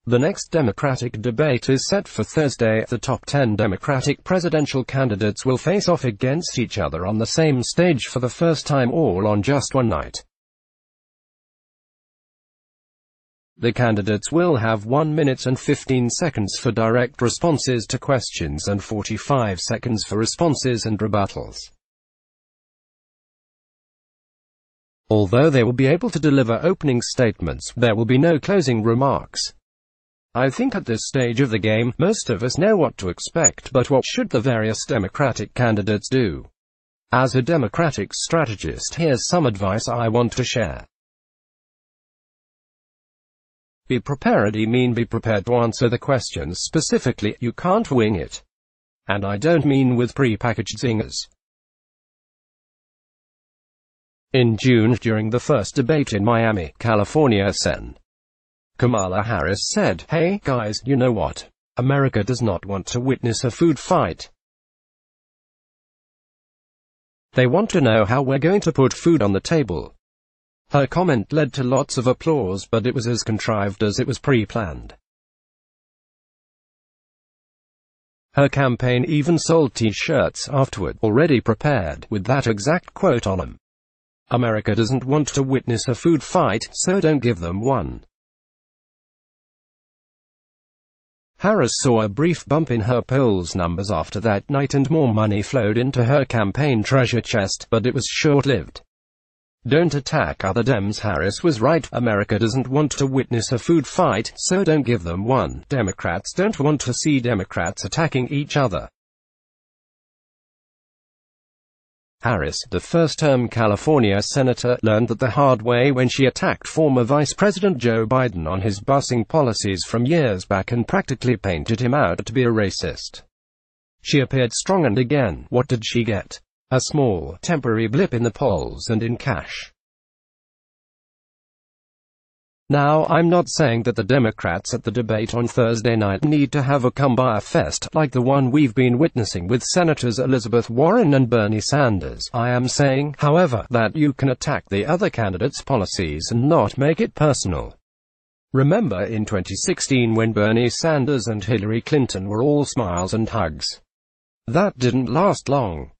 The next Democratic debate is set for Thursday. The top 10 Democratic presidential candidates will face off against each other on the same stage for the first time, all on just one night. The candidates will have 1 minute and 15 seconds for direct responses to questions and 45 seconds for responses and rebuttals. Although they will be able to deliver opening statements, there will be no closing remarks. I think at this stage of the game, most of us know what to expect, but what should the various Democratic candidates do? As a Democratic strategist, here's some advice I want to share. Be prepared. Be prepared to answer the questions specifically. You can't wing it. And I don't mean with pre-packaged zingers. In June, during the first debate in Miami, California, Sen. Kamala Harris said, "Hey, guys, you know what? America does not want to witness a food fight. They want to know how we're going to put food on the table." Her comment led to lots of applause, but it was as contrived as it was pre-planned. Her campaign even sold t-shirts afterward, already prepared, with that exact quote on them. America doesn't want to witness a food fight, so don't give them one. Harris saw a brief bump in her polls numbers after that night and more money flowed into her campaign treasure chest, but it was short-lived. Don't attack other Dems. Harris was right. America doesn't want to witness a food fight, so don't give them one. Democrats don't want to see Democrats attacking each other. Harris, the first-term California senator, learned that the hard way when she attacked former Vice President Joe Biden on his busing policies from years back and practically painted him out to be a racist. She appeared strong, and again, what did she get? A small, temporary blip in the polls and in cash. Now, I'm not saying that the Democrats at the debate on Thursday night need to have a come-by fest like the one we've been witnessing with Senators Elizabeth Warren and Bernie Sanders. I am saying, however, that you can attack the other candidates' policies and not make it personal. Remember in 2016 when Bernie Sanders and Hillary Clinton were all smiles and hugs? That didn't last long.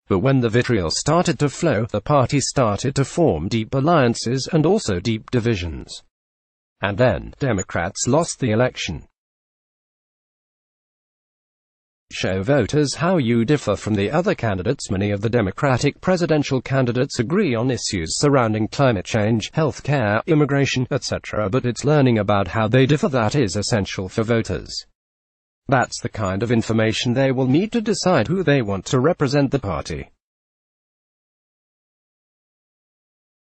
But when the vitriol started to flow, the party started to form deep alliances and also deep divisions. And then, Democrats lost the election. Show voters how you differ from the other candidates. Many of the Democratic presidential candidates agree on issues surrounding climate change, health care, immigration, etc., but it's learning about how they differ that is essential for voters. That's the kind of information they will need to decide who they want to represent the party.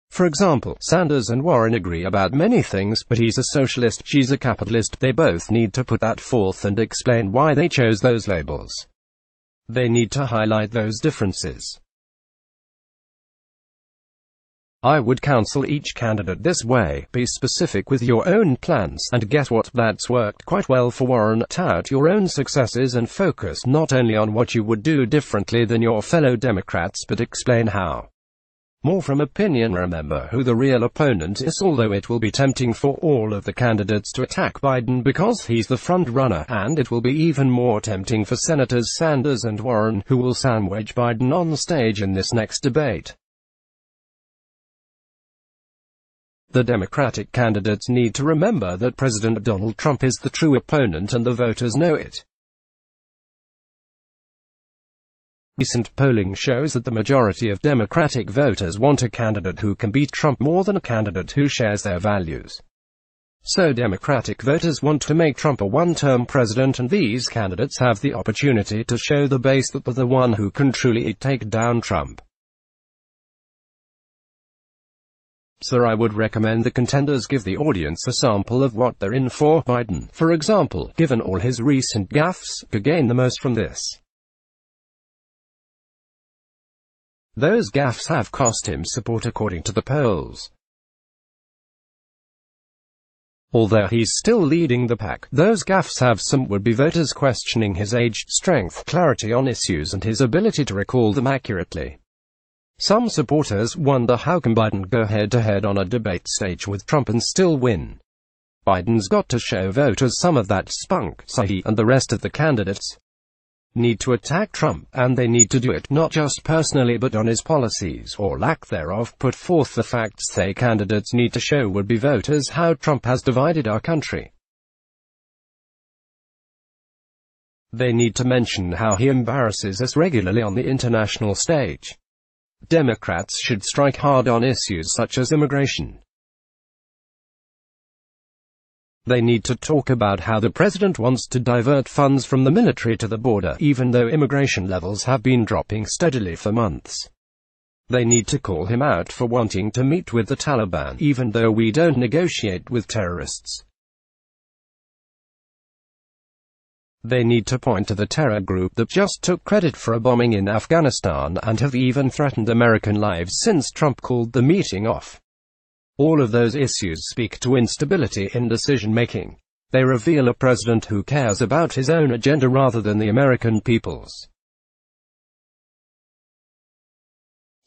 For example, Sanders and Warren agree about many things, but he's a socialist, she's a capitalist. They both need to put that forth and explain why they chose those labels. They need to highlight those differences. I would counsel each candidate this way: be specific with your own plans, and guess what? That's worked quite well for Warren. Tout your own successes and focus not only on what you would do differently than your fellow Democrats, but explain how. More from opinion. Remember who the real opponent is, although it will be tempting for all of the candidates to attack Biden because he's the front runner, and it will be even more tempting for Senators Sanders and Warren, who will sandwich Biden on stage in this next debate. The Democratic candidates need to remember that President Donald Trump is the true opponent and the voters know it. Recent polling shows that the majority of Democratic voters want a candidate who can beat Trump more than a candidate who shares their values. So Democratic voters want to make Trump a one-term president, and these candidates have the opportunity to show the base that they're the one who can truly take down Trump. So I would recommend the contenders give the audience a sample of what they're in for. Biden, for example, given all his recent gaffes, could gain the most from this. Those gaffes have cost him support according to the polls. Although he's still leading the pack, those gaffes have some would-be voters questioning his age, strength, clarity on issues, and his ability to recall them accurately. Some supporters wonder how can Biden go head-to-head on a debate stage with Trump and still win. Biden's got to show voters some of that spunk, so he and the rest of the candidates need to attack Trump, and they need to do it not just personally but on his policies, or lack thereof. Put forth the facts. They candidates need to show would-be voters how Trump has divided our country. They need to mention how he embarrasses us regularly on the international stage. Democrats should strike hard on issues such as immigration. They need to talk about how the president wants to divert funds from the military to the border, even though immigration levels have been dropping steadily for months. They need to call him out for wanting to meet with the Taliban, even though we don't negotiate with terrorists. They need to point to the terror group that just took credit for a bombing in Afghanistan and have even threatened American lives since Trump called the meeting off. All of those issues speak to instability in decision-making. They reveal a president who cares about his own agenda rather than the American people's.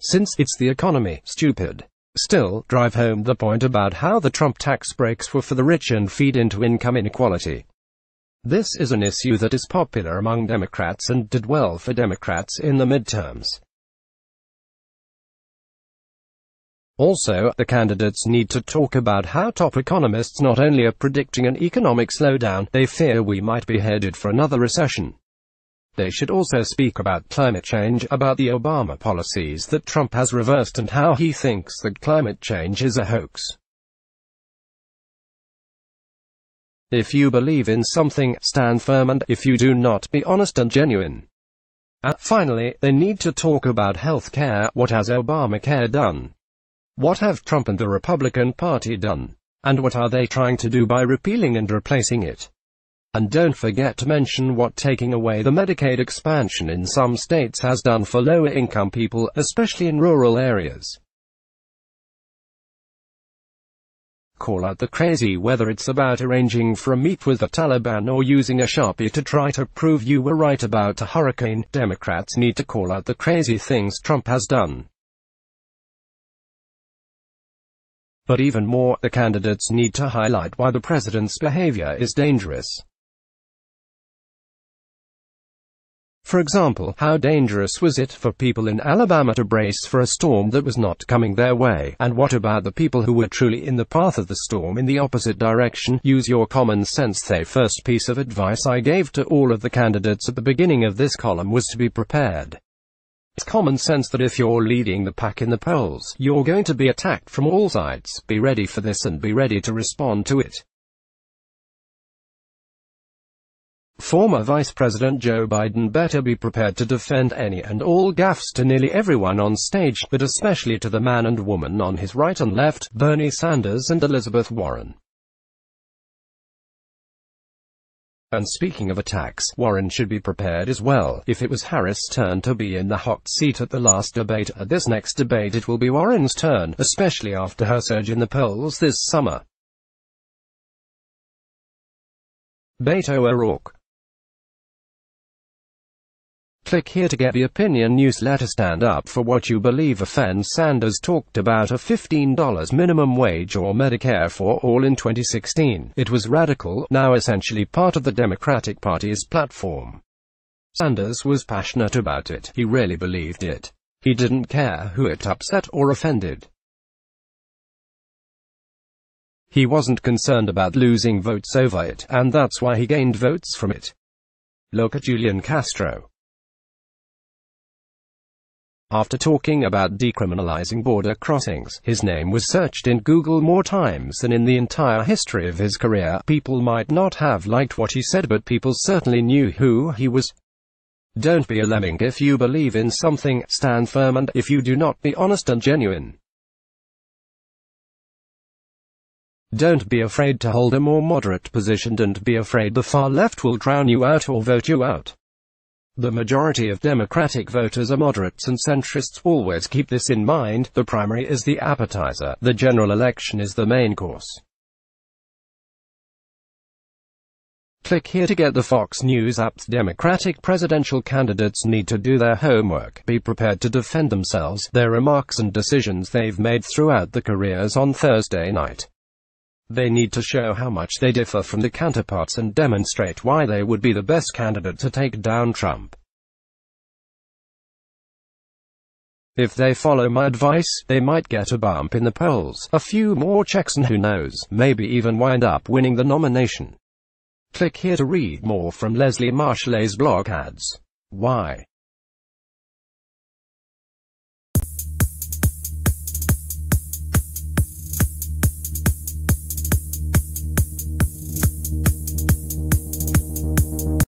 Since it's the economy, stupid. Still, drive home the point about how the Trump tax breaks were for the rich and feed into income inequality. This is an issue that is popular among Democrats and did well for Democrats in the midterms. Also, the candidates need to talk about how top economists not only are predicting an economic slowdown, they fear we might be headed for another recession. They should also speak about climate change, about the Obama policies that Trump has reversed and how he thinks that climate change is a hoax. If you believe in something, stand firm, and if you do not, be honest and genuine. And finally, they need to talk about health care. What has Obamacare done? What have Trump and the Republican Party done? And what are they trying to do by repealing and replacing it? And don't forget to mention what taking away the Medicaid expansion in some states has done for lower-income people, especially in rural areas. Call out the crazy, whether it's about arranging for a meet with the Taliban or using a Sharpie to try to prove you were right about a hurricane. Democrats need to call out the crazy things Trump has done. But even more, the candidates need to highlight why the president's behavior is dangerous. For example, how dangerous was it for people in Alabama to brace for a storm that was not coming their way? And what about the people who were truly in the path of the storm in the opposite direction? Use your common sense. The first piece of advice I gave to all of the candidates at the beginning of this column was to be prepared. It's common sense that if you're leading the pack in the polls, you're going to be attacked from all sides. Be ready for this and be ready to respond to it. Former Vice President Joe Biden better be prepared to defend any and all gaffes to nearly everyone on stage, but especially to the man and woman on his right and left, Bernie Sanders and Elizabeth Warren. And speaking of attacks, Warren should be prepared as well. If it was Harris' turn to be in the hot seat at the last debate, at this next debate it will be Warren's turn, especially after her surge in the polls this summer. Beto O'Rourke. Click here to get the opinion newsletter. Stand up for what you believe. Offends. Sanders talked about a $15 minimum wage or Medicare for all in 2016. It was radical, now essentially part of the Democratic Party's platform. Sanders was passionate about it. He really believed it. He didn't care who it upset or offended. He wasn't concerned about losing votes over it, and that's why he gained votes from it. Look at Julian Castro. After talking about decriminalizing border crossings, his name was searched in Google more times than in the entire history of his career. People might not have liked what he said, but people certainly knew who he was. Don't be a lemming. If you believe in something, stand firm, and if you do not, be honest and genuine. Don't be afraid to hold a more moderate position. Don't be afraid the far left will drown you out or vote you out. The majority of Democratic voters are moderates and centrists. Always keep this in mind. The primary is the appetizer. The general election is the main course. Click here to get the Fox News app. Democratic presidential candidates need to do their homework, be prepared to defend themselves, their remarks and decisions they've made throughout their careers on Thursday night. They need to show how much they differ from their counterparts and demonstrate why they would be the best candidate to take down Trump. If they follow my advice, they might get a bump in the polls, a few more checks, and who knows, maybe even wind up winning the nomination. Click here to read more from Leslie Marshall's blog. Ads. Why?